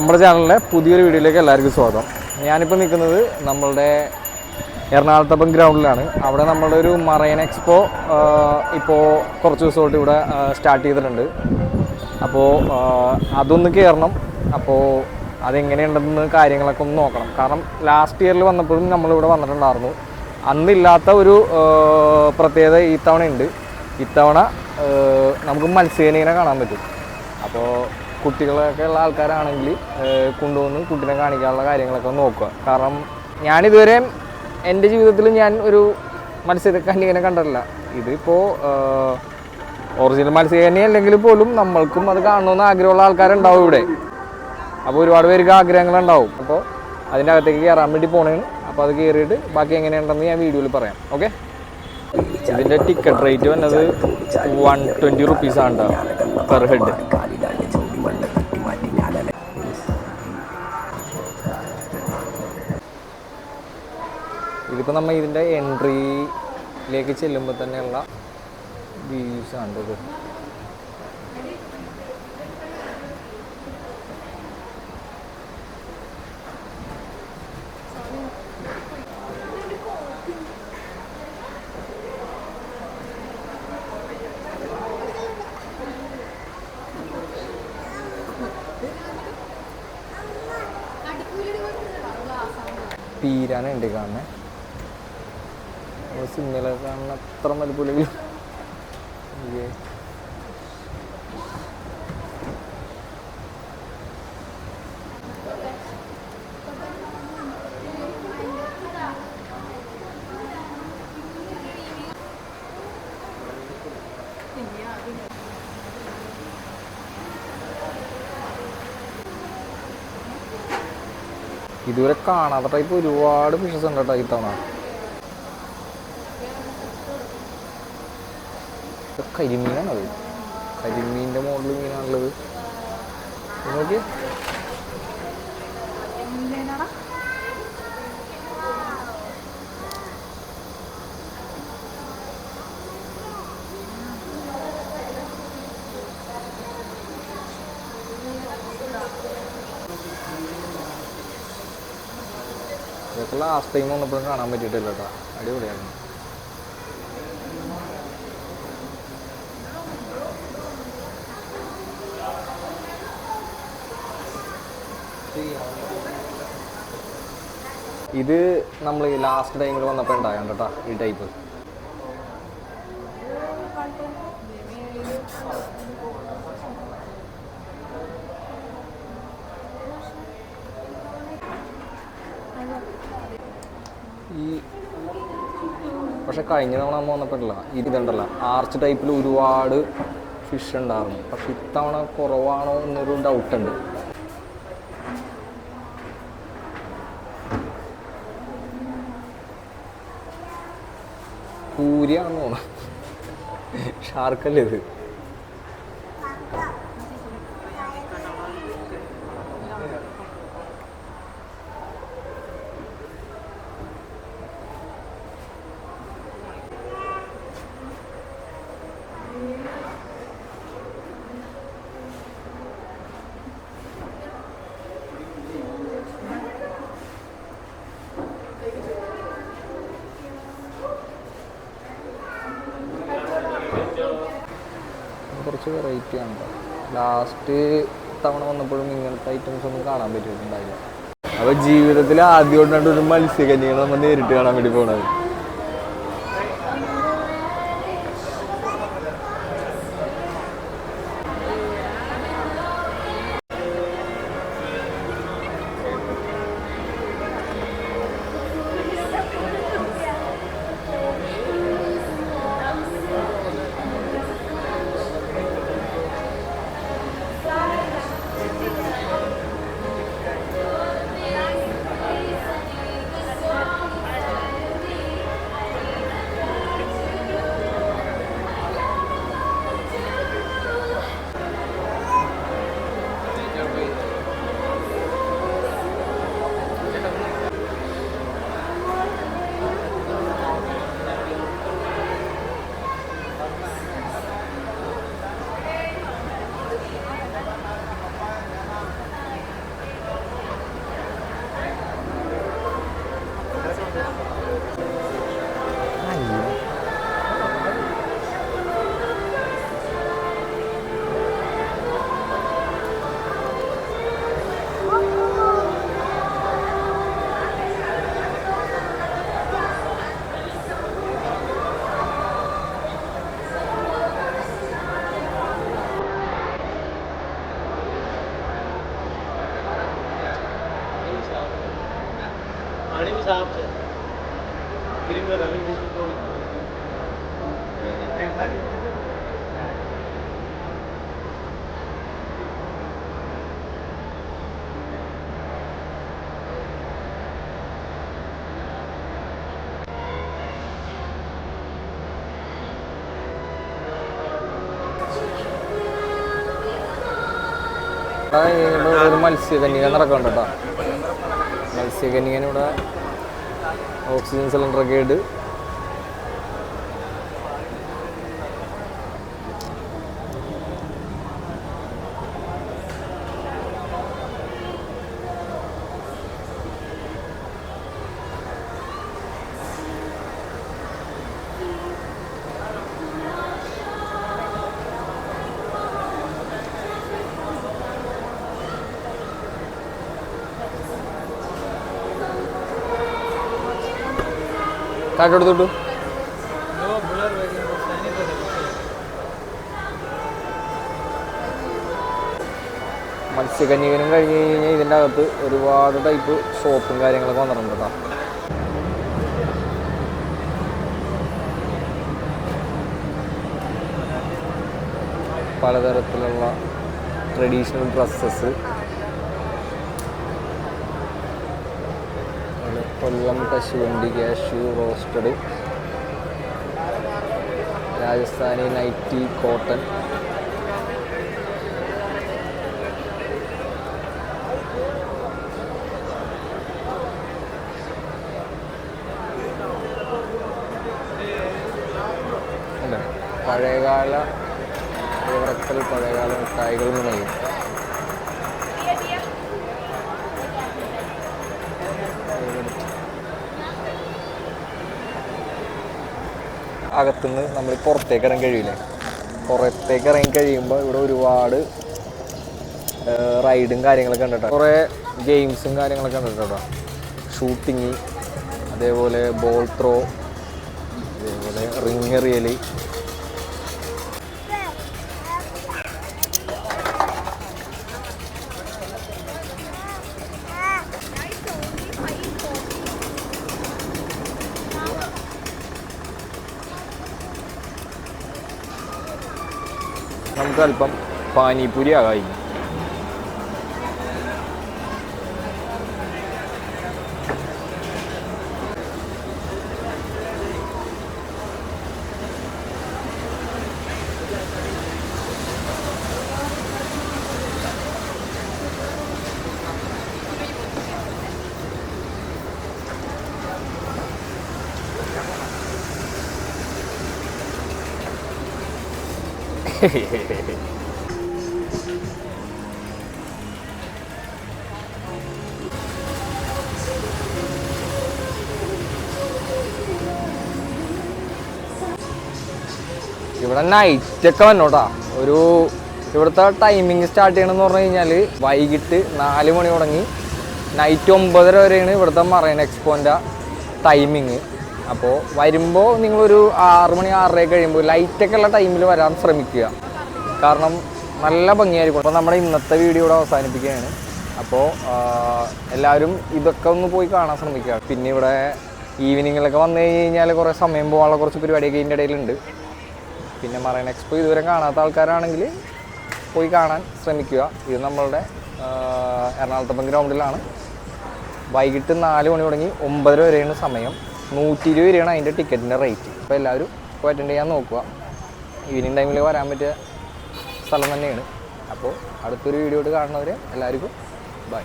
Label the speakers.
Speaker 1: നമ്മുടെ ചാനലിലെ പുതിയൊരു വീഡിയോയിലേക്ക് എല്ലാവർക്കും സ്വാഗതം. ഞാനിപ്പോൾ നിൽക്കുന്നത് നമ്മളുടെ എറണാകുളത്തപ്പം ഗ്രൗണ്ടിലാണ്. അവിടെ നമ്മളുടെ ഒരു മറൈൻ എക്സ്പോ ഇപ്പോൾ കുറച്ച് ദിവസമായിട്ട് ഇവിടെ സ്റ്റാർട്ട് ചെയ്തിട്ടുണ്ട്. അപ്പോൾ അതൊന്ന് കയറണം. അപ്പോൾ അതെങ്ങനെയുണ്ടെന്ന് കാര്യങ്ങളൊക്കെ ഒന്ന് നോക്കണം. കാരണം ലാസ്റ്റ് ഇയറിൽ വന്നപ്പോഴും നമ്മളിവിടെ വന്നിട്ടുണ്ടായിരുന്നു. അന്നില്ലാത്ത ഒരു പ്രത്യേകത ഈ തവണ ഉണ്ട്. ഇത്തവണ നമുക്ക് മത്സ്യകന്യനെ കാണാൻ പറ്റും. അപ്പോൾ കുട്ടികളൊക്കെ ഉള്ള ആൾക്കാരാണെങ്കിൽ കൊണ്ടുവന്ന് കുട്ടീനെ കാണിക്കാനുള്ള കാര്യങ്ങളൊക്കെ നോക്കുക. കാരണം ഞാനിതുവരെ എൻ്റെ ജീവിതത്തിൽ ഞാൻ ഒരു മത്സ്യകന്യകനെ കണ്ടിട്ടില്ല. ഇതിപ്പോൾ ഒറിജിനൽ മത്സ്യകന്യ അല്ലെങ്കിൽ പോലും നമ്മൾക്കും അത് കാണണമെന്ന് ആഗ്രഹമുള്ള ആൾക്കാരുണ്ടാവും ഇവിടെ. അപ്പോൾ ഒരുപാട് പേർക്ക് ആഗ്രഹങ്ങളുണ്ടാവും. അപ്പോൾ അതിൻ്റെ അകത്തേക്ക് കയറാൻ വേണ്ടി പോണേണ്. അപ്പോൾ അത് കയറിയിട്ട് ബാക്കി എങ്ങനെയുണ്ടെന്ന് ഞാൻ വീഡിയോയിൽ പറയാം. ഓക്കെ. ഇതിൻ്റെ ടിക്കറ്റ് റേറ്റ് വന്നത് 120 റുപ്പീസാണ് പെർ ഹെഡ്. ഇതിപ്പോൾ നമ്മൾ ഇതിൻ്റെ എൻട്രിയിലേക്ക് ചെല്ലുമ്പോൾ തന്നെയുള്ള വ്യൂസാണ് ഇത്. പീരാനുണ്ട് കാണുന്നത്. സിനിമയിലൊക്കെ കാണുന്ന അത്ര മലപ്പുലെങ്കിലും ഇതുവരെ കാണാത്ത ടൈപ്പ് ഒരുപാട് ഫിഷസ് ഉണ്ട് കേട്ടോ ഇത്തവണ. കരിമീനാണത്. കരിമീൻ്റെ മുകളിൽ മീനാണുള്ളത്. നോക്കി ഇതൊക്കെ ലാസ്റ്റ് ടൈം വന്നപ്പോഴും കാണാൻ പറ്റിയിട്ടില്ല കേട്ടോ. അടിപൊളിയാണ്. ഇത് നമ്മൾ ലാസ്റ്റ് ടൈമിൽ വന്നപ്പോൾ ഉണ്ടാകാം കേട്ടോ ഈ ടൈപ്പ്. ഈ പക്ഷെ കഴിഞ്ഞ തവണ നമ്മൾ വന്നപ്പോഴല്ല ഇതുണ്ടല്ലോ ആർച്ച് ടൈപ്പിൽ ഒരുപാട് ഫിഷ് ഉണ്ടായിരുന്നു. പക്ഷെ ഇത്തവണ കുറവാണോ എന്നൊരു ഡൗട്ടുണ്ട്. കൂരിയാണെന്ന് തോന്നുന്നു. ഷാർക്കല്ലേ ഇത്. കുറച്ച് വെറൈറ്റി ആണ്. ലാസ്റ്റ് തവണ വന്നപ്പോഴും ഇങ്ങനത്തെ ഐറ്റംസ് ഒന്നും കാണാൻ പറ്റിയിട്ടുണ്ടായില്ല. അപ്പോൾ ജീവിതത്തിൽ ആദ്യമായിട്ടാണ് ഒരു മത്സ്യകന്യകളെ നമ്മൾ നേരിട്ട് കാണാൻ വേണ്ടി പോണത്. ഒരു മത്സ്യകന്യക നടക്കുന്നുണ്ട് കേട്ടോ. മത്സ്യകന്യകനിവിടെ ഓക്സിജൻ സിലിണ്ടറൊക്കെ ഇട്ട് കാട്ടെടുത്തോട്ടു. മത്സ്യകന്യകനും കഴിഞ്ഞ് കഴിഞ്ഞാൽ ഇതിൻ്റെ അകത്ത് ഒരുപാട് ടൈപ്പ് ഷോപ്പും കാര്യങ്ങളൊക്കെ വന്നിട്ടുണ്ട് കേട്ടോ. പലതരത്തിലുള്ള ട്രഡീഷണൽ ഡ്രസ്സസ്, കൊല്ലം കശുവണ്ടി, cashew roasted, Rajasthani nighty, cotton, അല്ലേ പഴയകാല പഴയകാല മിഠായികൾ നെയ്യും. അകത്തുനിന്ന് നമ്മൾ പുറത്തേക്ക് ഇറങ്ങി കഴിയില്ലേ, പുറത്തേക്ക് ഇറങ്ങി കഴിയുമ്പോൾ ഇവിടെ ഒരുപാട് റൈഡും കാര്യങ്ങളൊക്കെ ഉണ്ട് കേട്ടോ. കുറേ ഗെയിംസും കാര്യങ്ങളൊക്കെ ഉണ്ട് കേട്ടോ. ഷൂട്ടിങ്, അതേപോലെ ബോൾ ത്രോ, അതേപോലെ റിങ് എറിയൽ, നമുക്ക് അല്പം പാനിപൂരി ആകായി. ഇവിടെ നൈറ്റൊക്കെ വന്നോട്ടാ. ഒരു ഇവിടുത്തെ ടൈമിങ് സ്റ്റാർട്ട് ചെയ്യണമെന്ന് പറഞ്ഞു കഴിഞ്ഞാൽ വൈകിട്ട് 4 മണി തുടങ്ങി നൈറ്റ് 9:30 വരെയാണ് ഇവിടുത്തെ മറൈൻ എക്സ്പോൻ്റെ ടൈമിങ്. അപ്പോൾ വരുമ്പോൾ നിങ്ങളൊരു 6 മണി 6:30 കഴിയുമ്പോൾ ലൈറ്റൊക്കെ ഉള്ള ടൈമിൽ വരാൻ ശ്രമിക്കുക. കാരണം നല്ല ഭംഗിയായിരിക്കും. അപ്പോൾ നമ്മുടെ ഇന്നത്തെ വീഡിയോ ഇവിടെ അവസാനിപ്പിക്കുകയാണ്. അപ്പോൾ എല്ലാവരും ഇതൊക്കെ ഒന്ന് പോയി കാണാൻ ശ്രമിക്കുക. പിന്നെ ഇവിടെ ഈവനിങ്ങിലൊക്കെ വന്നു കഴിഞ്ഞാൽ കുറേ സമയം പോകാനുള്ള കുറച്ച് പരിപാടിയൊക്കെ ഇതിൻ്റെ ഇടയിലുണ്ട്. പിന്നെ മറൈൻ എക്സ്പോ ഇതുവരെ കാണാത്ത ആൾക്കാരാണെങ്കിൽ പോയി കാണാൻ ശ്രമിക്കുക. ഇത് നമ്മളുടെ എറണാകുളത്തപ്പൻ ഗ്രൗണ്ടിലാണ്. വൈകിട്ട് 4 മണി തുടങ്ങി 9:30 വരെയാണ് സമയം. 120 രൂപയാണ് അതിൻ്റെ ടിക്കറ്റിൻ്റെ റേറ്റ്. അപ്പോൾ എല്ലാവരും പോയി അറ്റൻഡ് ചെയ്യാൻ നോക്കുക. ഈവനിങ് ടൈമിൽ വരാൻ പറ്റിയ സ്ഥലം തന്നെയാണ്. അപ്പോൾ അടുത്തൊരു വീഡിയോ കാണുന്നവരെ എല്ലാവർക്കും ബൈ.